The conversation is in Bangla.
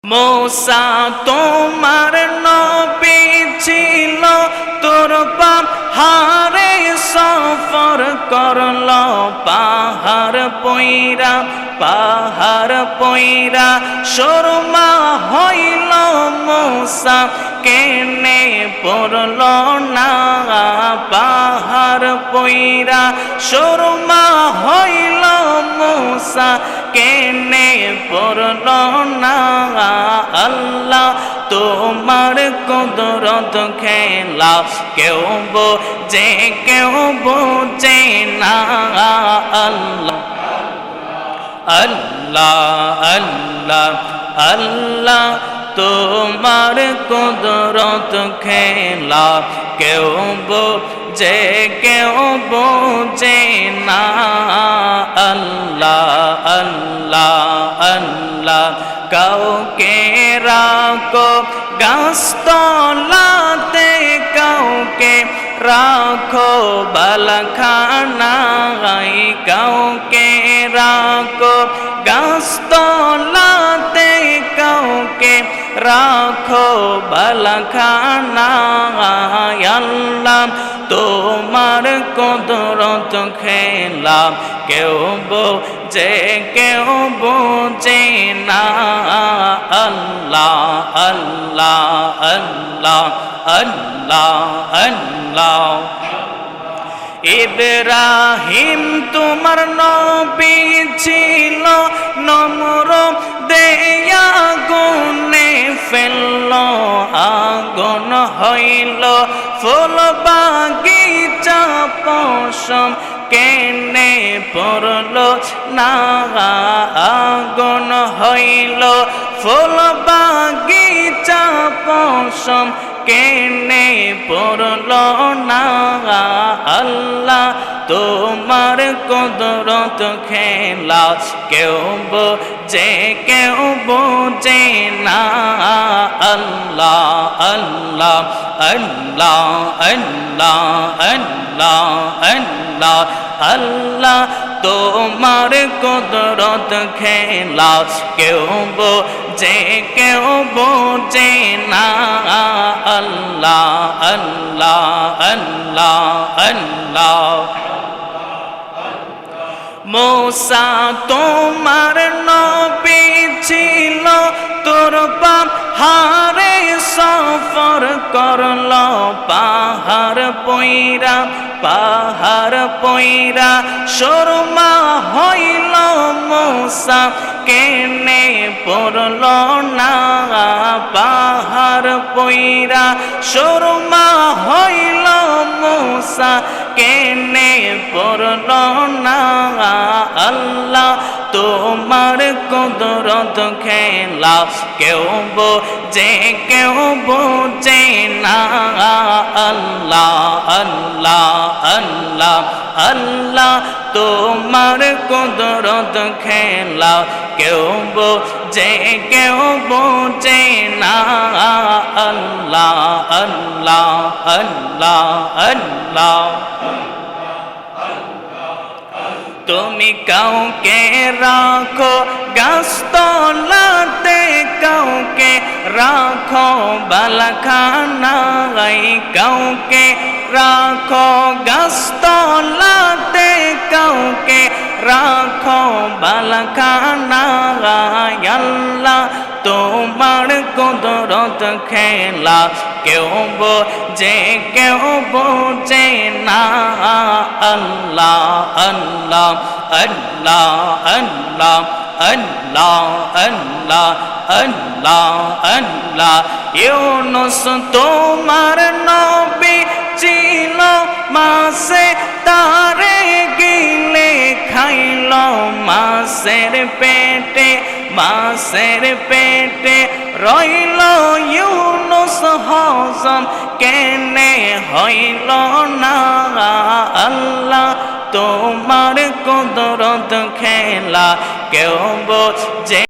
मूसा তোমার নবী ছিল তোর পাহাড়ে সফর করল পাহাড় পয়রা শর্মা হইল मूसा কেনে পড়ল না পাহাড় পয়রা শর্মা হইল मूसा কেনে পড়ল না আল্লাহ তোমার কুদরত খেলা কেউ বোঝে না আল্লাহ আল্লাহ আল্লাহ আল্লাহ তোমার কুদরত খেলা কেউ বোঝে না আল্লাহ আল্লাহ আল্লাহ কাউকে রাখো গাছতলাতে কাউকে রাখো বালখানায় কাউকে রাখো গাছতলাতে কাউকে রাখো বালখানায় আল্লাহ তোমার কুদরত খেলা কেউ বোঝে না আল্লাহ আল্লাহ আল্লাহ আল্লাহ আল্লাহ ইব্রাহিম তোমার নবী ছিল নম্র দেয়া গুনে ফেলল আগুন হইল ফুল বাগিচা পশম কেনে পড়ল না আগুন হইল ফুল বাগিচা পশম কেনে পড়ল না আল্লাহ তোমার কুদরত খেলা কেউ বোঝে না আল্লাহ আল্লাহ আল্লাহ আল্লাহ আল্লাহ আল্লাহ আল্লাহ তোমার কুদরত খেলা কেউ বোঝে না আল্লাহ আল্লাহ আল্লাহ আল্লাহ मूसा তোমার নবী ছিল তোর পাহাড়ে সফর করল পাহাড় পয়রা শর্মা হইল मूसा কেনে পড়ল না পাহাড় পয়রা শর্মা হইল मूसा কেনে পড়ল না আল্লাহ তোমার কুদরত খেলা কেউ বোঝে না আল্লাহ আল্লাহ আল্লাহ আল্লাহ তোমার কুদরত খেলা কেউ বোঝে না আল্লাহ আল্লাহ আল্লাহ আল্লাহ তুমি কাউকে রাখো গাছতলাতে কাউকে রাখো বালখানায় কাউকে রাখো গাছতলাতে কাউকে রাখো বালখানায় আল্লাহ তোমার কুদরত খেলা কেউ বোঝে না আল্লাহ আল্লাহ আল্লাহ আল্লাহ আল্লাহ আল্লাহ আল্লাহ আল্লাহ ইউনুস তোমার নবী ছিল মাছে তারে গিলে খাইল মাছের পেটে রইল ইউনুস হজম কেনে হইল না আল্লাহ তোমার কুদরত খেলা কেউ বোঝে